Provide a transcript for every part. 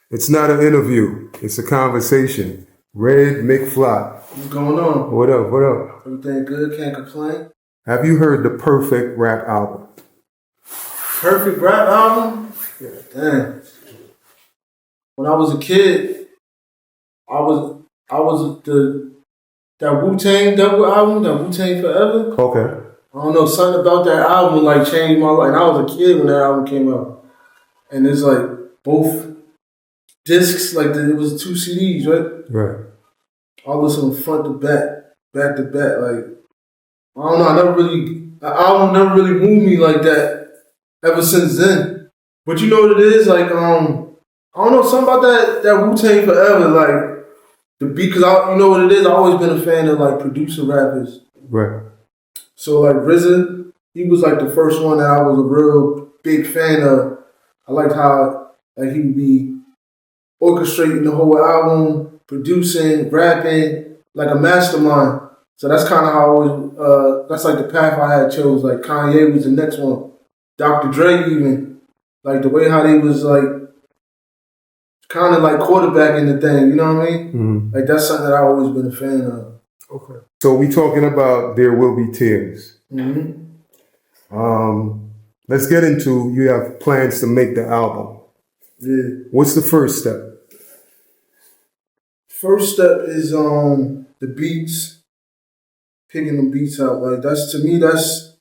It's not an interview. It's a conversation. Red McFly. What's going on? What up? What up? Everything good? Can't complain. Have you heard the Perfect Rap album? Perfect rap album? Yeah. Damn. When I was a kid, I was that Wu-Tang double album, that Wu-Tang Forever. Okay. I don't know, something about that album like changed my life. And I was a kid when that album came out. And it's like both discs, like it was 2 CDs, right? Right. I listened front to back to back. Like, I don't know, the album never really moved me like that ever since then. But you know what it is? Like, I don't know, something about that Wu-Tang Forever, like, the beat, because you know what it is? I've always been a fan of, like, producer rappers. Right. So, like, RZA, he was, like, the first one that I was a real big fan of. I liked how, like, he would be orchestrating the whole album, producing, rapping, like a mastermind. So that's kind of how I always, that's like the path I had chose. Like Kanye was the next one. Dr. Dre even. Like the way how they was like, kind of like quarterbacking the thing, you know what I mean? Mm-hmm. Like that's something that I've always been a fan of. Okay. So we talking about There Will Be Tears. Mm-hmm. Let's get into, you have plans to make the album. Yeah. What's the first step? First step is the beats, picking the beats out. Like that's, to me, that's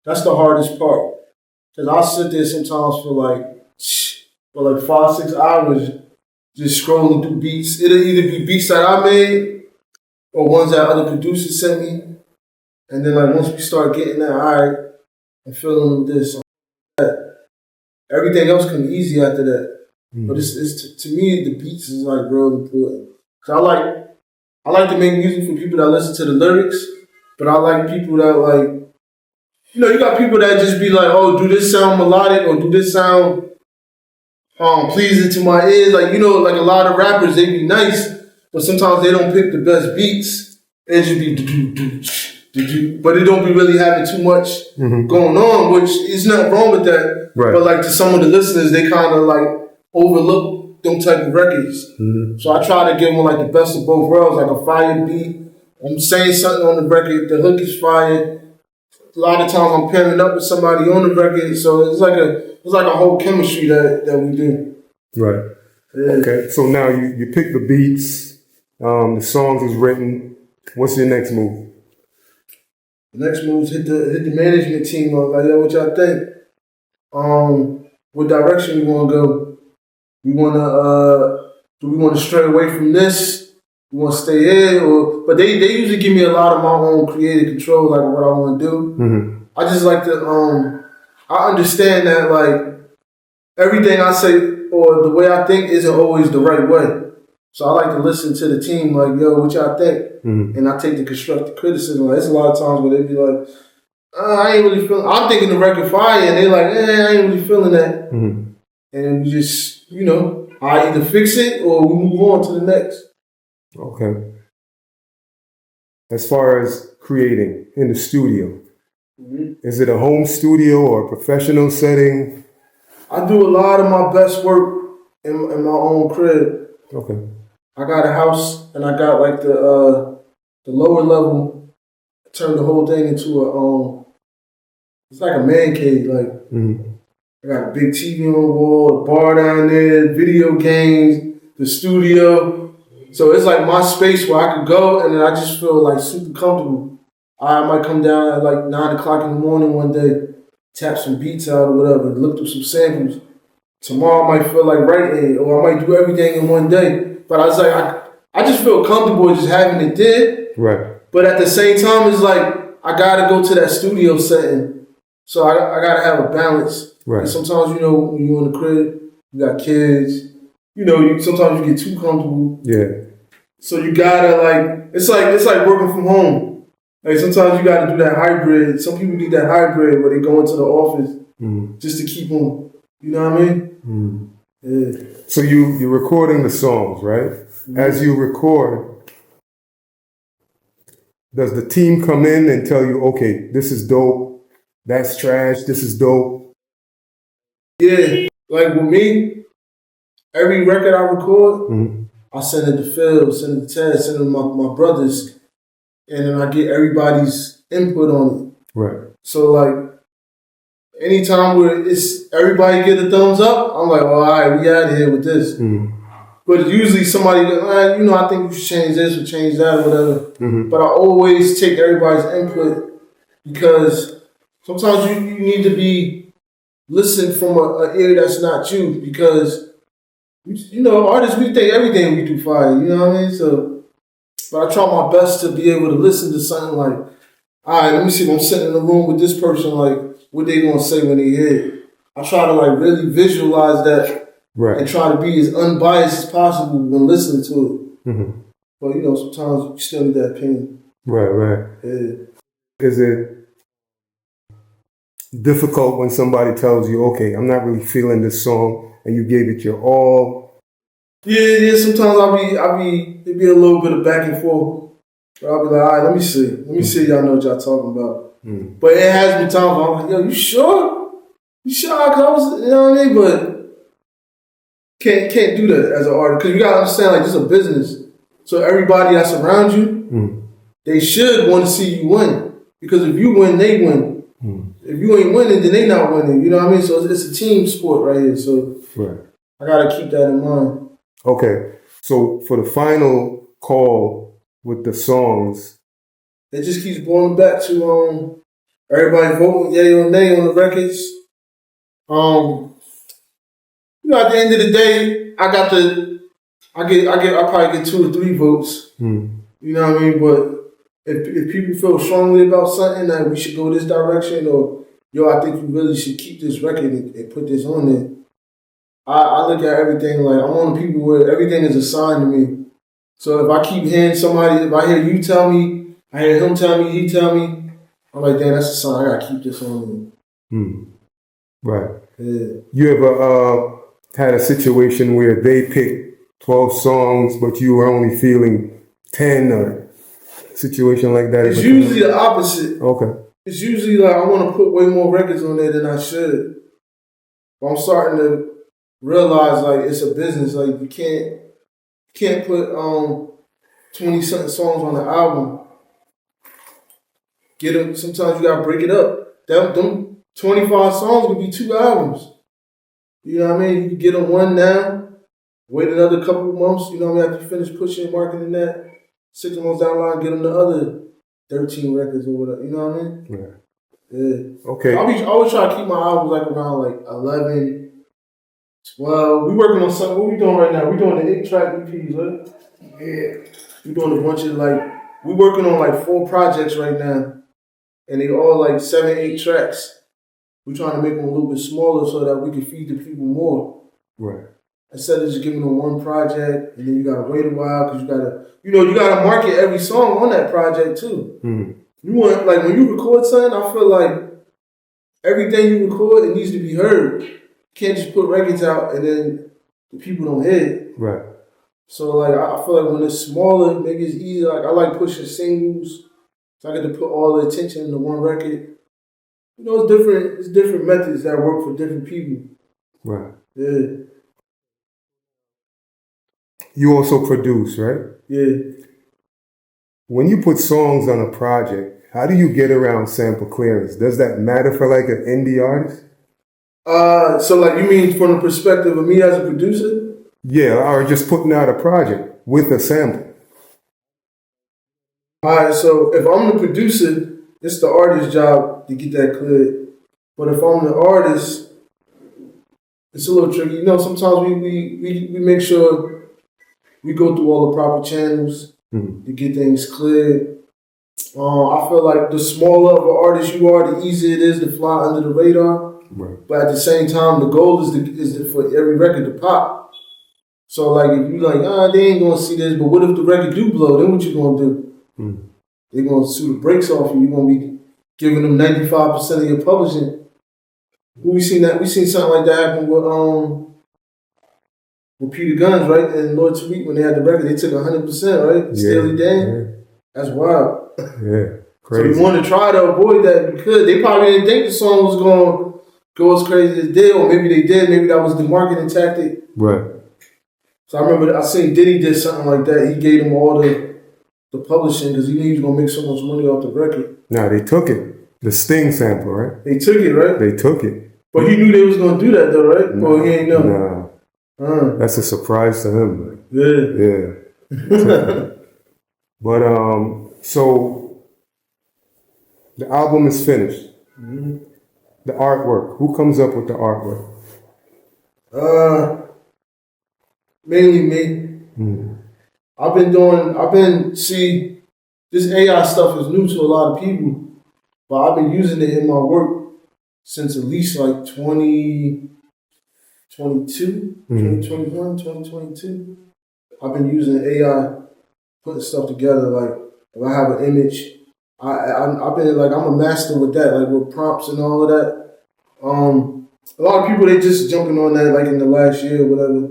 the hardest part. Cause I'll sit there sometimes for like 5-6 hours just scrolling through beats. It'll either be beats that I made or ones that other producers sent me. And then like once we start getting that, all right, I'm feeling this, that. Everything else comes easy after that. Mm-hmm. But it's to me, the beats is like real important. So I like to make music for people that listen to the lyrics, but I like people that like, you know, you got people that just be like, oh, do this sound melodic or do this sound pleasing to my ears. Like, you know, like a lot of rappers, they be nice, but sometimes they don't pick the best beats. It just be do, but it don't be really having too much going on, which is nothing wrong with that. Right. But like to some of the listeners, they kind of like overlook them type of records. Mm-hmm. So I try to give them like the best of both worlds, like a fire beat. I'm saying something on the record, the hook is fire. A lot of times I'm pairing up with somebody on the record, so it's like a whole chemistry that we do. Right. Yeah. Okay. So now you pick the beats, the songs is written. What's your next move? The next move is hit the management team up. Like, yo, what y'all think? What direction we want to go? We want to do we want to stray away from this? We want to stay here, but they usually give me a lot of my own creative control, like what I want to do. Mm-hmm. I just like to I understand that like everything I say or the way I think isn't always the right way. So I like to listen to the team, like, yo, what y'all think? Mm-hmm. And I take the constructive criticism. Like, there's a lot of times where they be like, I ain't really feeling, I'm thinking the record fire, and they like, I ain't really feeling that. Mm-hmm. And we just, you know, I either fix it or we move on to the next. Okay. As far as creating in the studio, is it a home studio or a professional setting? I do a lot of my best work in my own crib. Okay. I got a house and I got like the lower level. I turned the whole thing into it's like a man cave. Like I got a big TV on the wall, a bar down there, video games, the studio. So it's like my space where I could go and then I just feel like super comfortable. I might come down at like 9 o'clock in the morning one day, tap some beats out or whatever, look through some samples. Tomorrow I might feel like writing or I might do everything in one day. But I was like, I just feel comfortable just having it there. Right. But at the same time, it's like, I gotta go to that studio setting. So I gotta have a balance. Right. And sometimes, you know, when you're in the crib, you got kids, you know, sometimes you get too comfortable. Yeah. So you gotta like, it's like working from home. Like sometimes you gotta do that hybrid. Some people need that hybrid where they go into the office just to keep them, you know what I mean? Yeah. So you're recording the songs, right? Mm-hmm. As you record, does the team come in and tell you, okay, this is dope, that's trash, this is dope? Yeah, like with me, every record I record, I send it to Phil, send it to Ted, send it to my brothers, and then I get everybody's input on it. Right. So like, anytime where it's everybody get a thumbs up, I'm like, all right, we out of here with this. But usually somebody goes, I think you should change this or change that or whatever. But I always take everybody's input because sometimes you need to be listened from an ear that's not you because, artists, we think everything we do fire, you know what I mean? So, but I try my best to be able to listen to something like, all right, let me see if I'm sitting in a room with this person, like, what they gonna say when they hear it. I try to like really visualize that and try to be as unbiased as possible when listening to it. But sometimes you still need that opinion. Right. Yeah. Is it difficult when somebody tells you, okay, I'm not really feeling this song, and you gave it your all? Yeah. Sometimes it'd be a little bit of back and forth. But I'll be like, all right, let me see y'all know what y'all talking about. But it has been times where I'm like, yo, you sure? You sure? Cause I was, you know what I mean? But can't do that as an artist because you gotta understand, like, this is a business. So everybody that's around you, they should want to see you win because if you win, they win. If you ain't winning, then they not winning. You know what I mean? So it's a team sport right here. So I gotta keep that in mind. Okay, so for the final call with the songs, it just keeps going back to everybody voting yay or nay on the records. At the end of the day, I probably get 2 or 3 votes. You know what I mean? But if people feel strongly about something that we should go this direction, or I think we really should keep this record and put this on there, I look at everything like I'm one of the people where everything is assigned to me. So if I keep hearing somebody, if I hear you tell me, I hear him tell me, he tell me, I'm like, damn, that's a sign. I gotta keep this on me. Right. Yeah. You ever had a situation where they picked 12 songs, but you were only feeling 10, or a situation like that? It's usually the opposite. Okay. It's usually like I want to put way more records on there than I should. But I'm starting to realize like it's a business. Like you can't put 20-something songs on the album. Get them. Sometimes you gotta break it up. Them 25 songs could be 2 albums. You know what I mean? You can get them one now, wait another couple of months. You know what I mean? After you finish pushing and marketing that, 6 months down the line, get them the other 13 records or whatever. You know what I mean? Yeah. Okay. I always try to keep my albums like around like 11, 12. We working on something. What we doing right now? We doing the 8-track EPs, right? Yeah. We doing a bunch of we working on like 4 projects right now. And they all like 7, 8 tracks. We're trying to make them a little bit smaller so that we can feed the people more. Right. Instead of just giving them one project and then you gotta wait a while because you gotta market every song on that project too. You want, like, when you record something, I feel like everything you record, it needs to be heard. You can't just put records out and then the people don't hear it. Right. So like I feel like when it's smaller, maybe it's easier. Like I like pushing singles. So I get to put all the attention into one record. It's different methods that work for different people. Right. Yeah. You also produce, right? Yeah. When you put songs on a project, how do you get around sample clearance? Does that matter for like an indie artist? So like you mean from the perspective of me as a producer? Yeah, or just putting out a project with a sample. Alright, so if I'm the producer, it's the artist's job to get that cleared. But if I'm the artist, it's a little tricky. Sometimes we make sure we go through all the proper channels to get things cleared. I feel like the smaller of an artist you are, the easier it is to fly under the radar. Right. But at the same time, the goal is for every record to pop. So like if you like, they ain't gonna see this, but what if the record do blow? Then what you gonna do? They're gonna sue the brakes off you. You're gonna be giving them 95% of your publishing. We seen something like that happen with Peter Guns, right? And Lord Tariq, when they had the record, they took 100%, right? Steely Dan. Yeah. That's wild. Yeah, crazy. So we wanted to try to avoid that because they probably didn't think the song was going to go as crazy as it did, or maybe they did. Maybe that was the marketing tactic. Right. So I remember I seen Diddy did something like that. He gave him all the publishing because he knew he was gonna make so much money off the record. Now they took it. The Sting sample, right? They took it, right? They took it. But he knew they was gonna do that though, right? Or he ain't know. Nah. That's a surprise to him. Yeah. But so the album is finished. Mm-hmm. The artwork. Who comes up with the artwork? Mainly me. See, this AI stuff is new to a lot of people, but I've been using it in my work since at least like 2022, 2021, 2022. I've been using AI, putting stuff together. Like if I have an image, I've been like, I'm a master with that, like with prompts and all of that. A lot of people, they just jumping on that like in the last year or whatever.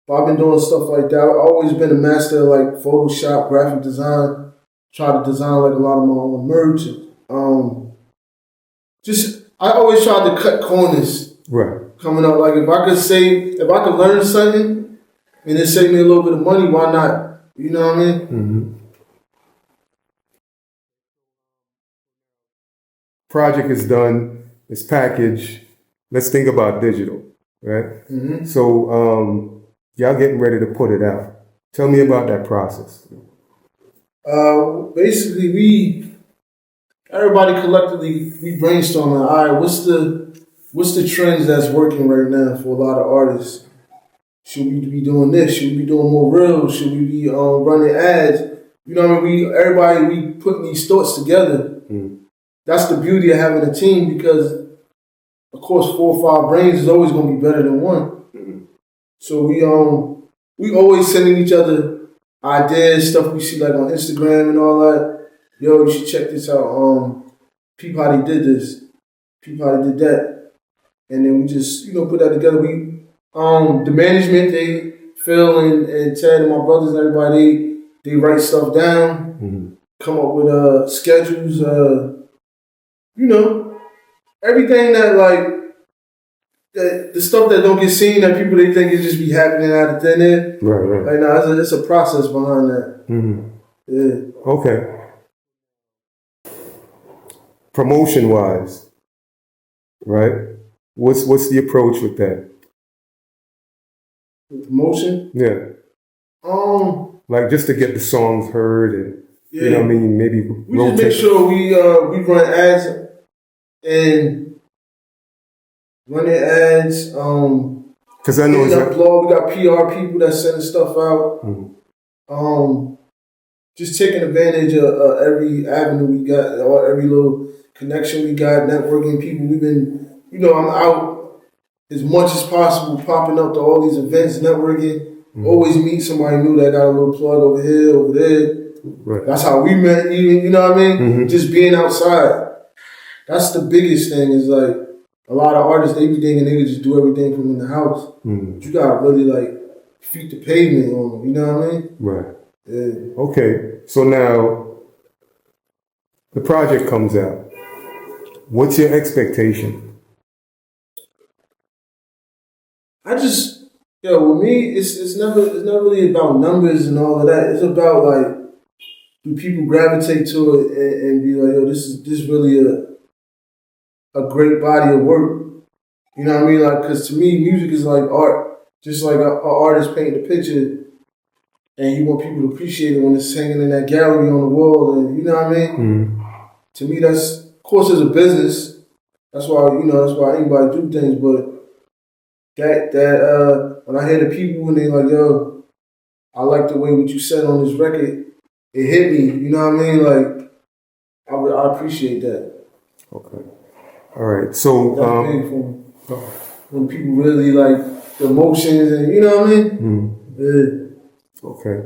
But I've been doing stuff like that. I've always been a master of like Photoshop, graphic design, try to design like a lot of my own merch. I always tried to cut corners. Right. Coming up, like if I could learn something and it save me a little bit of money, why not? You know what I mean? Mm-hmm. Project is done. It's packaged. Let's think about digital, right? Mm-hmm. So y'all getting ready to put it out. Tell me about that process. Basically, everybody collectively, we brainstorming. All right, what's the trends that's working right now for a lot of artists? Should we be doing this? Should we be doing more reels? Should we be running ads? You know what I mean? We putting these thoughts together. That's the beauty of having a team because, of course, 4 or 5 brains is always going to be better than one. So we always sending each other ideas, stuff we see like on Instagram and all that. Yo, you should check this out. People how they did this. People how they did that. And then we just, put that together. We the management, they Phil and Ted and my brothers and everybody, they write stuff down, come up with schedules, everything that like the stuff that don't get seen that people they think it just be happening out of thin air. Right. Like nah, it's a process behind that. Yeah. Okay. Promotion wise, right? What's the approach with that? Promotion? Yeah. Like just to get the songs heard and you know what I mean, maybe we just make sure we run ads and running ads. Because I know it's like, blog. We got PR people that sending stuff out. Just taking advantage of every avenue we got, or every little connection we got, networking people. We've been, I'm out as much as possible, popping up to all these events, networking. Always meet somebody new that got a little plug over here, over there. Right. That's how we met, you know what I mean? Just being outside. That's the biggest thing is like, a lot of artists, they be thinking they can just do everything from in the house. But you gotta really like feet the pavement on them, you know what I mean? Right. Yeah. Okay, so now the project comes out. What's your expectation? With me, it's not really about numbers and all of that. It's about like, do people gravitate to it and be like, yo, this is really a great body of work. You know what I mean? Like, because to me, music is like art. Just like an artist painting a picture, and you want people to appreciate it when it's hanging in that gallery on the wall, and you know what I mean? To me, that's, of course, it's a business. That's why anybody do things, but that when I hear the people and they like, yo, I like the way what you said on this record, it hit me, you know what I mean? Like, I appreciate that. Okay. All right. So that's big for me. When people really like the emotions and you know what I mean? Yeah. Okay.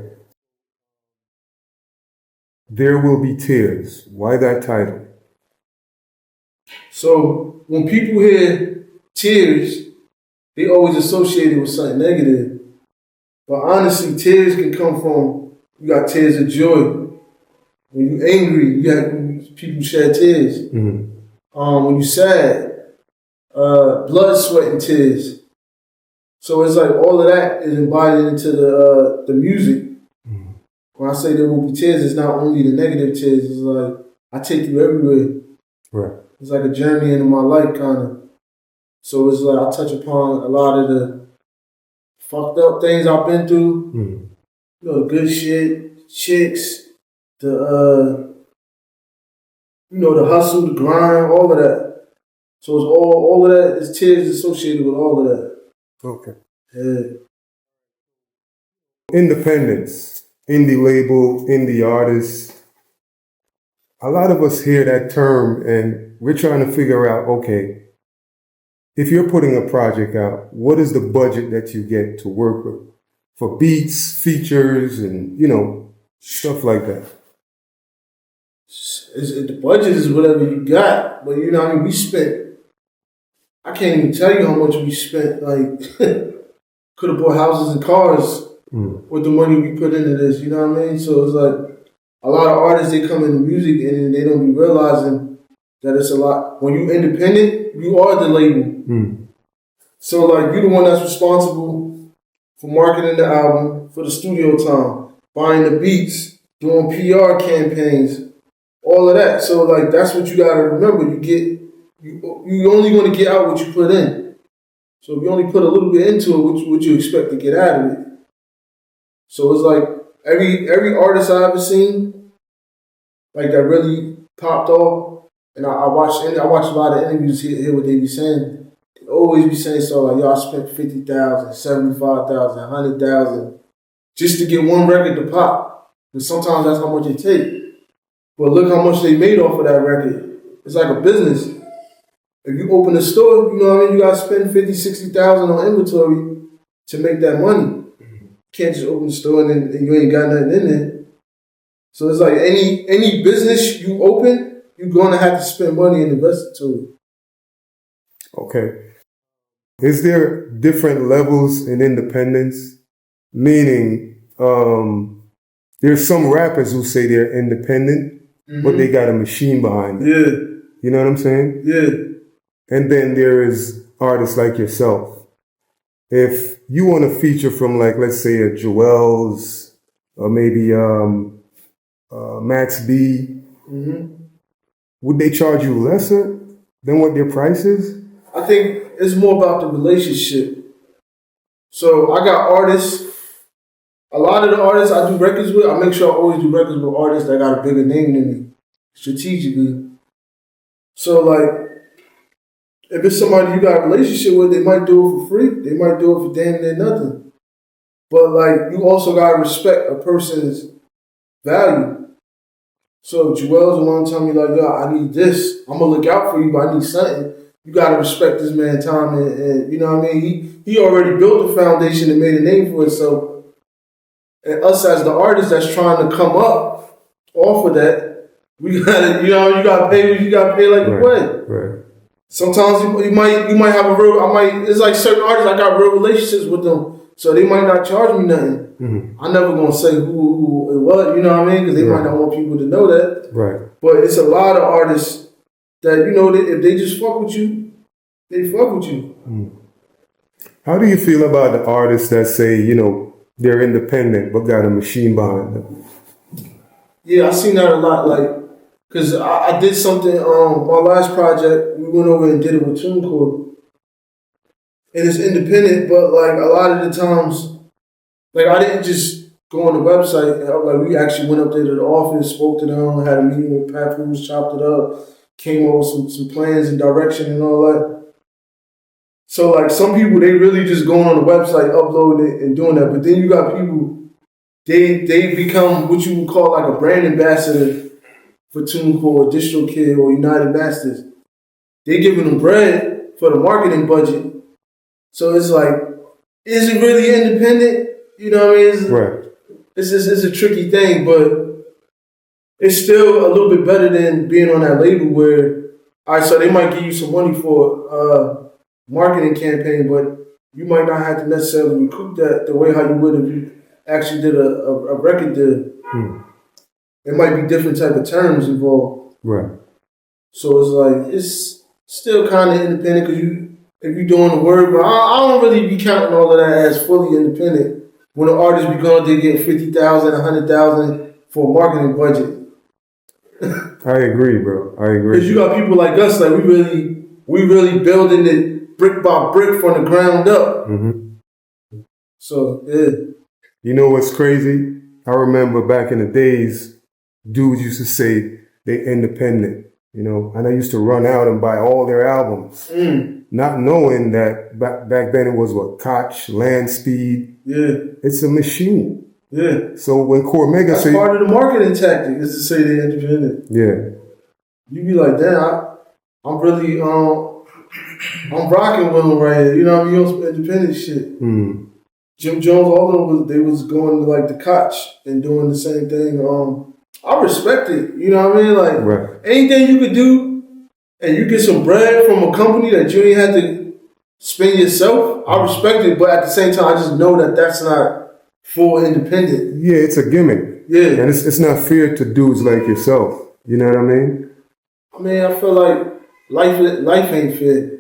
There Will Be Tears. Why that title? So when people hear tears, they always associate it with something negative. But honestly, tears can come from, you got tears of joy. When you're angry, people shed tears. When you're sad, blood, sweat, and tears. So it's like all of that is embodied into the music. When I say There Will Be Tears, it's not only the negative tears. It's like I take you everywhere. Right. It's like a journey into my life, kind of. So it's like I touch upon a lot of the fucked up things I've been through. You know, good shit, chicks, the the hustle, the grind, all of that. So it's all of that is tears associated with all of that. Okay. Yeah. Independence, indie label, indie artist. A lot of us hear that term and we're trying to figure out, okay, if you're putting a project out, what is the budget that you get to work with for beats, features, and, stuff like that? The budget is whatever you got, but we spent, I can't even tell you how much we spent, like, could have bought houses and cars with the money we put into this, you know what I mean? So it's like, a lot of artists, they come into music and they don't be realizing that it's a lot. When you're independent, you are the label. So like, you're the one that's responsible for marketing the album, for the studio time, buying the beats, doing PR campaigns, all of that. So like, that's what you gotta remember. You only gonna get out what you put in. So if you only put a little bit into it, what you expect to get out of it. So it's like every artist I ever seen, like that really popped off, and I watched a lot of interviews hear what they be saying. They always be saying so like, yo, I spent 50,000, 75,000, 100,000 just to get one record to pop. And sometimes that's how much it takes. But look how much they made off of that record. It's like a business. If you open a store, you know what I mean, you gotta spend 50, 60,000 on inventory to make that money. You can't just open the store and then you ain't got nothing in there. So it's like any business you open, you're gonna have to spend money and invest it to it. Okay. Is there different levels in independence? Meaning, there's some rappers who say they're independent, but they got a machine behind it. Yeah. You know what I'm saying? Yeah. And then there is artists like yourself. If you want to feature from, like, let's say a Joel's or maybe Max B, would they charge you lesser than what their price is? I think it's more about the relationship. So I got artists, a lot of the artists I do records with, I make sure I always do records with artists that got a bigger name than me, strategically. So like, if it's somebody you got a relationship with, they might do it for free. They might do it for damn near nothing. But like, you also gotta respect a person's value. So if Joel's the one telling me like, yo, I need this, I'm gonna look out for you, but I need something. You gotta respect this man's time, and you know what I mean? He already built a foundation and made a name for himself. And us as the artists that's trying to come up off of that, we gotta, you gotta pay what you gotta pay like you play. Right. Sometimes you might have it's like certain artists, I got real relationships with them, so they might not charge me nothing. I'm never gonna say who it was, you know what I mean? Because they might not want people to know that. Right. But it's a lot of artists that, if they just fuck with you, they fuck with you. How do you feel about the artists that say, they're independent but got a machine behind them? Yeah, I seen that a lot. Like, because I did something on my last project. We went over and did it with TuneCore. And it's independent, but like a lot of the times, like I didn't just go on the website. Like we actually went up there to the office, spoke to them, had a meeting with Pat Cruz, chopped it up, came up with some plans and direction and all that. So like some people, they really just going on the website, uploading it and doing that. But then you got people, they become what you would call like a brand ambassador for TuneCore, DistroKid, or United Masters. They giving them bread for the marketing budget. So it's like, is it really independent? You know what I mean? Right. It's a tricky thing, but it's still a little bit better than being on that label where, all right, so they might give you some money for a marketing campaign, but you might not have to necessarily recoup that the way how you would if you actually did a record deal. There might be different type of terms involved. Right. So it's like, it's still kind of independent because if you're doing the work, but I don't really be counting all of that as fully independent. When an artist be going, they get 50,000, 100,000 for a marketing budget. I agree, bro. I agree. Because you got people like us, like we really building it brick by brick from the ground up. Mm-hmm. So yeah. You know what's crazy? I remember back in the days, dudes used to say they independent, you know, and I used to run out and buy all their albums, not knowing that back then it was what, Koch, Land Speed. Yeah. It's a machine. Yeah. So when Cormega that's part of the marketing tactic is to say they're independent. Yeah. You be like, damn, I'm really I'm rocking with them right here. You know what I mean? On some independent shit. Mm. Jim Jones, all of them, they was going to like the Koch and doing the same thing. I respect it. You know what I mean? Like right. Anything you could do and you get some bread from a company that you ain't had to spend yourself, I respect it. But at the same time, I just know that that's not full independent. Yeah, it's a gimmick. Yeah. And it's not fair to dudes like yourself. You know what I mean? I mean, I feel like life ain't fair.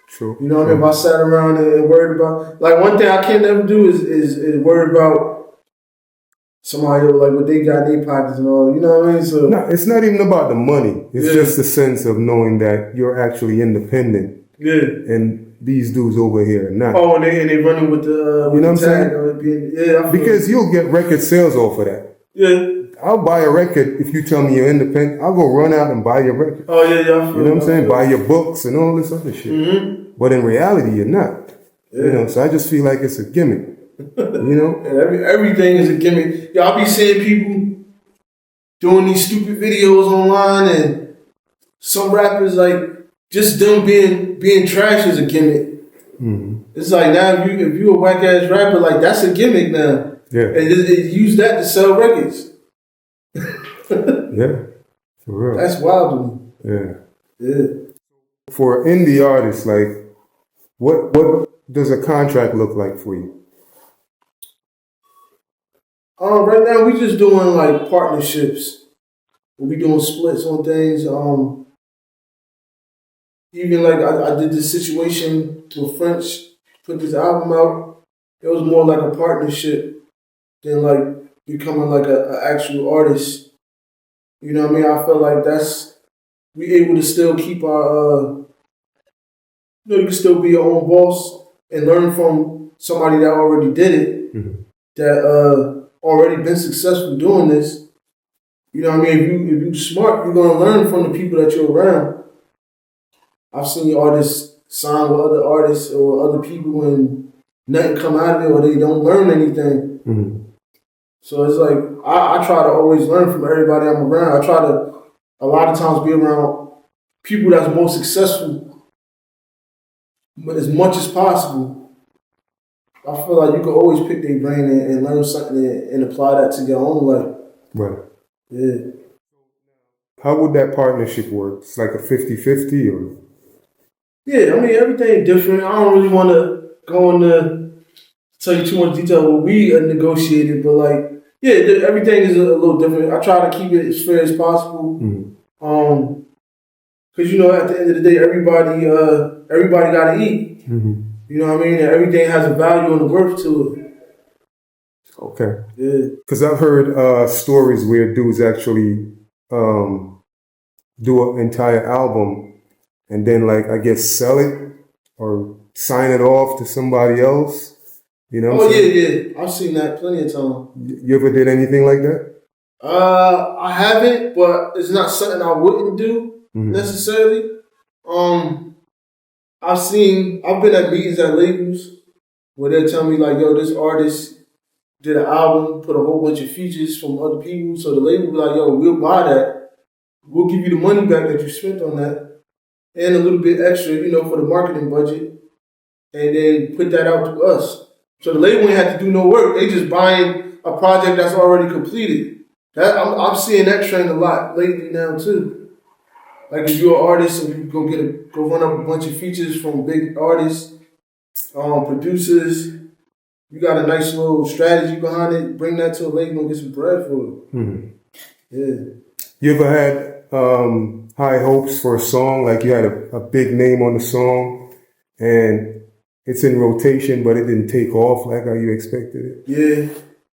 True. You know what I mean? If I sat around and worried about, like, one thing I can't never do is worry about somebody like what they got in their pockets and all. You know what I mean? So no, it's not even about the money. It's just the sense of knowing that you're actually independent. Yeah. And these dudes over here are not. Oh, and they running with the you know what I'm saying? Because you'll get record sales off of that. Yeah. I'll buy a record if you tell me you're independent. I'll go run out and buy your record. Oh yeah. You know what I'm saying? Buy your books and all this other shit. Mm-hmm. But in reality, you're not. Yeah. You know, so I just feel like it's a gimmick. You know? Everything is a gimmick. Yeah, I'll be seeing people doing these stupid videos online, and some rappers like just them being trash is a gimmick. Mm-hmm. It's like now if you a whack ass rapper, like that's a gimmick now. Yeah. And it use that to sell records. Yeah. For real. That's wild to me. Yeah. Yeah. For indie artists, like what does a contract look like for you? Right now we just doing like partnerships. We doing splits on things. Even like I did this situation with French, put this album out. It was more like a partnership than like becoming like an actual artist. You know what I mean? I feel like we able to still keep our, you can still be your own boss and learn from somebody that already did it, that already been successful doing this. You know what I mean? If you smart, you're gonna learn from the people that you're around. I've seen artists sign with other artists or other people and nothing come out of it, or they don't learn anything. Mm-hmm. So it's like I try to always learn from everybody I'm around. I try to a lot of times be around people that's more successful as much as possible. I feel like you can always pick their brain and learn something and apply that to your own life. Right. Yeah. How would that partnership work? It's like a 50-50 or? Yeah, I mean, everything different. I don't really want to go into tell you too much detail what we negotiated, but like, yeah, everything is a little different. I try to keep it as fair as possible. Mm-hmm. Cause you know, at the end of the day, everybody got to eat. Mm-hmm. You know what I mean? And everything has a value and a worth to it. Okay. Yeah. Because I've heard stories where dudes actually do an entire album and then, like, I guess sell it or sign it off to somebody else. You know? Oh yeah. I've seen that plenty of times. You ever did anything like that? I haven't, but it's not something I wouldn't do necessarily. I've been at meetings at labels where they'll tell me like, yo, this artist did an album, put a whole bunch of features from other people. So the label be like, yo, we'll buy that. We'll give you the money back that you spent on that and a little bit extra, for the marketing budget, and then put that out to us. So the label ain't had to do no work. They just buying a project that's already completed. I'm seeing that trend a lot lately now too. Like if you're an artist and you go run up a bunch of features from big artists, producers, you got a nice little strategy behind it. Bring that to a label and get some bread for it. Mm-hmm. Yeah. You ever had high hopes for a song? Like you had a big name on the song, and it's in rotation, but it didn't take off like how you expected it? Yeah,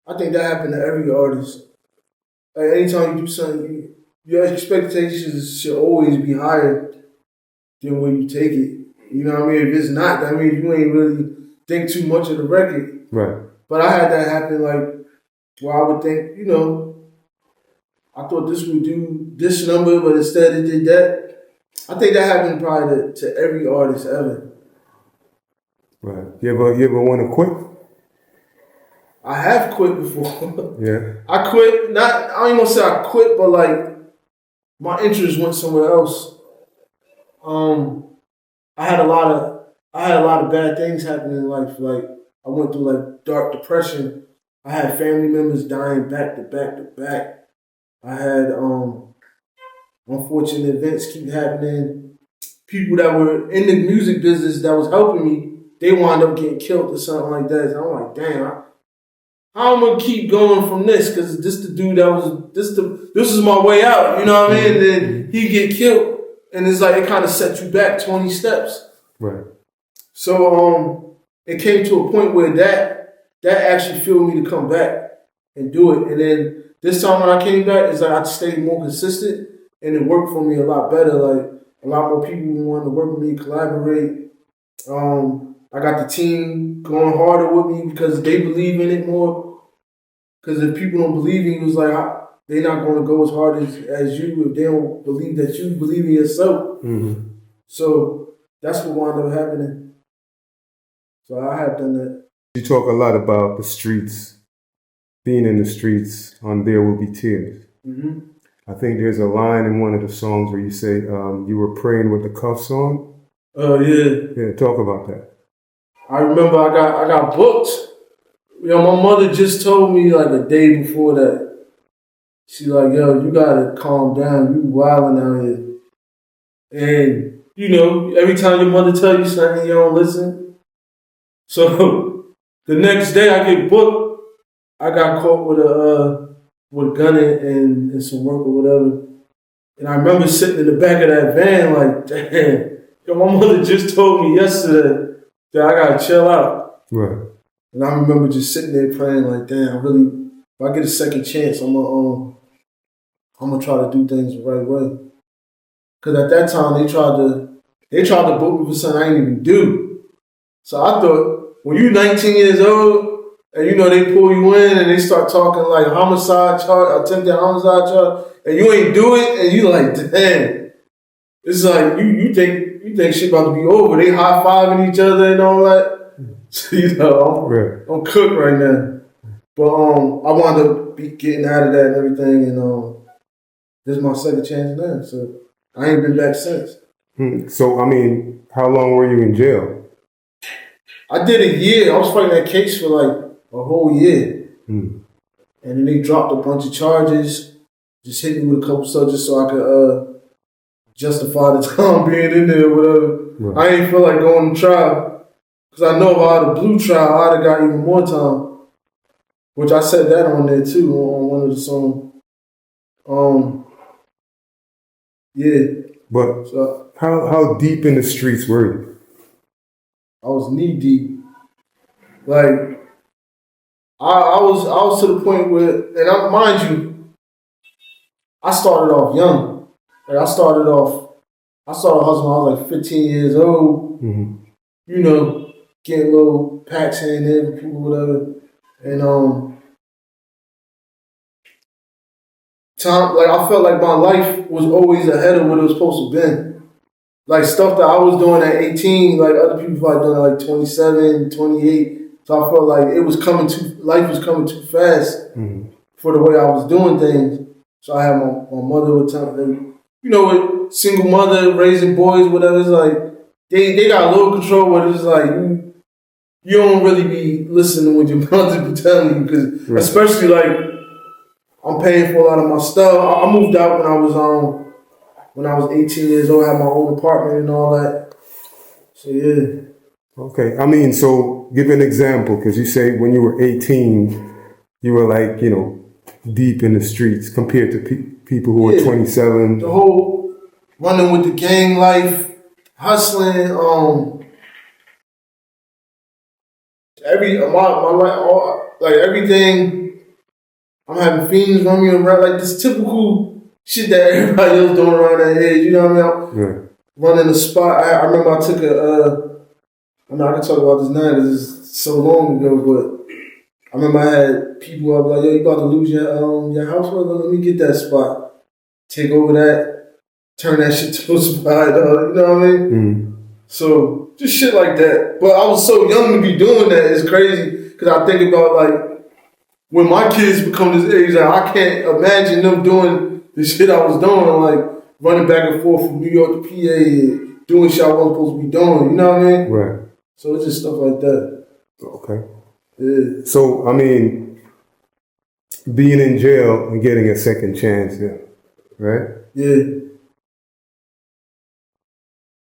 I think that happened to every artist. Like anytime you do something, your expectations should always be higher than when you take it. You know what I mean? If it's not, that means you ain't really think too much of the record. Right. But I had that happen like where I would think, I thought this would do this number, but instead it did that. I think that happened probably to every artist ever. Right. You ever want to quit? I have quit before. Yeah. I quit. I ain't gonna say I quit, but like my interest went somewhere else. I had a lot of bad things happen in life. Like I went through like dark depression. I had family members dying back to back to back. I had unfortunate events keep happening. People that were in the music business that was helping me, they wound up getting killed or something like that. So I'm like, damn, how am I gonna keep going from this? Because this the dude that was this is my way out. You know what I mean? And then he get killed, and it's like it kind of set you back 20 steps. Right. So it came to a point where that actually fueled me to come back and do it. And then this time when I came back, it's like I stayed more consistent, and it worked for me a lot better. Like a lot more people wanted to work with me, collaborate. I got the team going harder with me because they believe in it more. Because if people don't believe in you, it's like they're not going to go as hard as you if they don't believe that you believe in yourself. Mm-hmm. So that's what wound up happening. So I have done that. You talk a lot about the streets, being in the streets on There Will Be Tears. Mm-hmm. I think there's a line in one of the songs where you say you were praying with the cuffs on. Oh, yeah. Yeah, talk about that. I remember I got booked. My mother just told me like a day before that. She's like, yo, you gotta calm down. You wilding out here. And, every time your mother tell you something, you don't listen. So the next day I get booked. I got caught with a gun and some work or whatever. And I remember sitting in the back of that van like, damn, my mother just told me yesterday that I gotta chill out. Right. And I remember just sitting there praying like, damn, if I get a second chance, I'm gonna try to do things the right way. Cause at that time they tried to book me for something I didn't even do. So I thought when you're 19 years old and they pull you in and they start talking like homicide charge, attempted homicide charge, and you ain't do it, and you like, damn. It's like you think shit about to be over. They high fiving each other and all that. So, I'm cooked right now. But I wound up getting out of that and everything, and this is my second chance now. So I ain't been back since. So, I mean, how long were you in jail? I did a year. I was fighting that case for like a whole year. And then they dropped a bunch of charges, just hit me with a couple subjects so I could justify the time being in there or whatever. Right. I ain't feel like going to trial. Because I know if I had a blue trial, I'd have got even more time. Which I said that on there too, on one of the songs. Yeah. But so, how deep in the streets were you? I was knee deep. Like I was to the point where, and mind you, I started off young. Like I started hustling when I was like 15 years old. Mm-hmm. Getting little packs here and there with people, whatever. And I felt like my life was always ahead of what it was supposed to be. Like stuff that I was doing at 18, like other people probably doing at like 27, 28. So I felt like life was coming too fast for the way I was doing things. So I had my mother would tell me, with single mother raising boys, whatever, it's like they got a little control, but it's like you don't really be listening to what your mother be telling you, because especially like I'm paying for a lot of my stuff. I moved out when I was 18 years old, I had my own apartment and all that. So yeah. Okay, I mean, so give an example, because you say when you were 18, you were like, deep in the streets compared to people who were 27. The whole running with the gang life, hustling, my life, like everything. I'm having fiends run me around, like this typical shit that everybody else doing around that age. You know what I mean? Yeah. Running a spot. I remember I took I know I can talk about this now because it's so long ago, but I remember I had people up like, yo, you about to lose your house? Well, let me get that spot. Take over that, turn that shit to a spot, you know what I mean? Mm. So, just shit like that. But I was so young to be doing that, it's crazy. Because I think about, like, when my kids become this age, like, I can't imagine them doing the shit I was doing, like, running back and forth from New York to PA, doing shit I wasn't supposed to be doing, you know what I mean? Right. So, it's just stuff like that. Okay. Yeah. So, I mean, being in jail and getting a second chance, yeah, right? Yeah.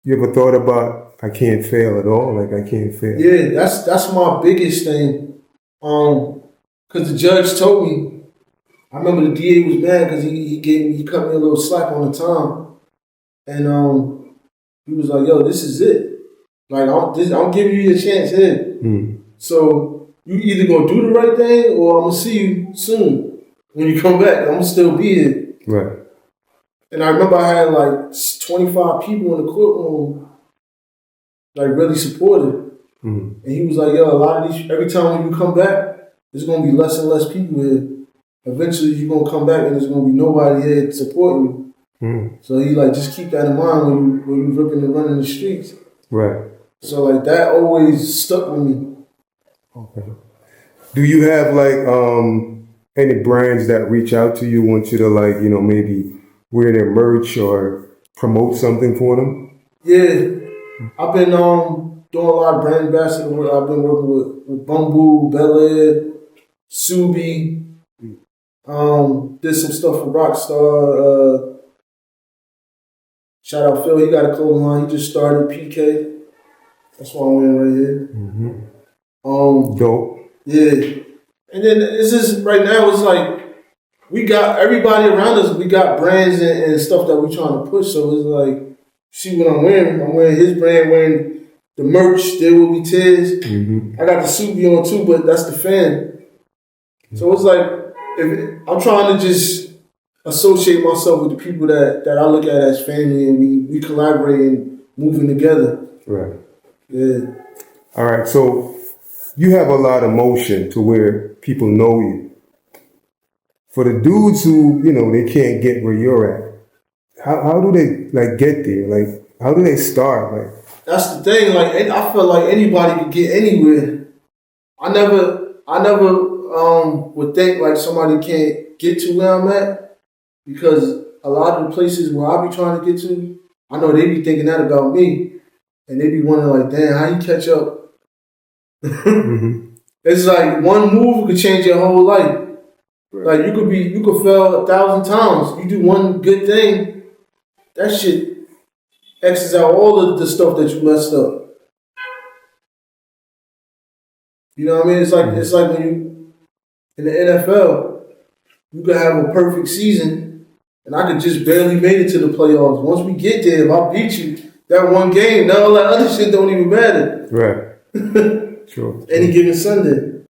You ever thought about I can't fail at all? Like I can't fail. Yeah, that's my biggest thing. Cause the judge told me. I remember the DA was mad because he cut me a little slack on the time, and he was like, "Yo, this is it. Like I'm giving you a chance here. Mm. So you either gonna do the right thing or I'm gonna see you soon when you come back. I'm gonna still be here." Right. And I remember I had like 25 people in the courtroom, like really supportive. Mm. And he was like, yo, a lot of these, every time when you come back, there's going to be less and less people here. Eventually, you're going to come back and there's going to be nobody here supporting you. Mm. So he like, just keep that in mind when you ripping and running the streets. Right. So like, that always stuck with me. Okay. Do you have like any brands that reach out to you, want you to like, maybe wear their merch or promote something for them? Yeah. I've been doing a lot of brand ambassador work. I've been working with Bumble, Bel Air, Subi. Did some stuff for Rockstar. Shout out Phil, he got a clothing line. He just started PK. That's what I'm wearing right here. Mm-hmm. Dope. Yeah. And then it's just right now it's like we got everybody around us, we got brands and stuff that we're trying to push. So it's like, see what I'm wearing. I'm wearing his brand, wearing the merch, There Will Be Tears. Mm-hmm. I got the Subi on too, but that's the fan. So it's like, I'm trying to just associate myself with the people that I look at as family and we collaborate and moving together. Right. Yeah. All right. So you have a lot of motion to where people know you. For the dudes who, they can't get where you're at, how do they like get there? Like, how do they start? Like, that's the thing. Like, I feel like anybody could get anywhere. I never would think like somebody can't get to where I'm at because a lot of the places where I be trying to get to, I know they be thinking that about me, and they be wondering like, damn, how you catch up? mm-hmm. It's like one move could change your whole life. Right. Like you could fail 1,000 times. You do one good thing, that shit X's out all of the stuff that you messed up. You know what I mean? It's like when you in the NFL, you could have a perfect season, and I could just barely made it to the playoffs. Once we get there, if I beat you that one game, now all that other shit don't even matter. Right. Sure. Any given Sunday.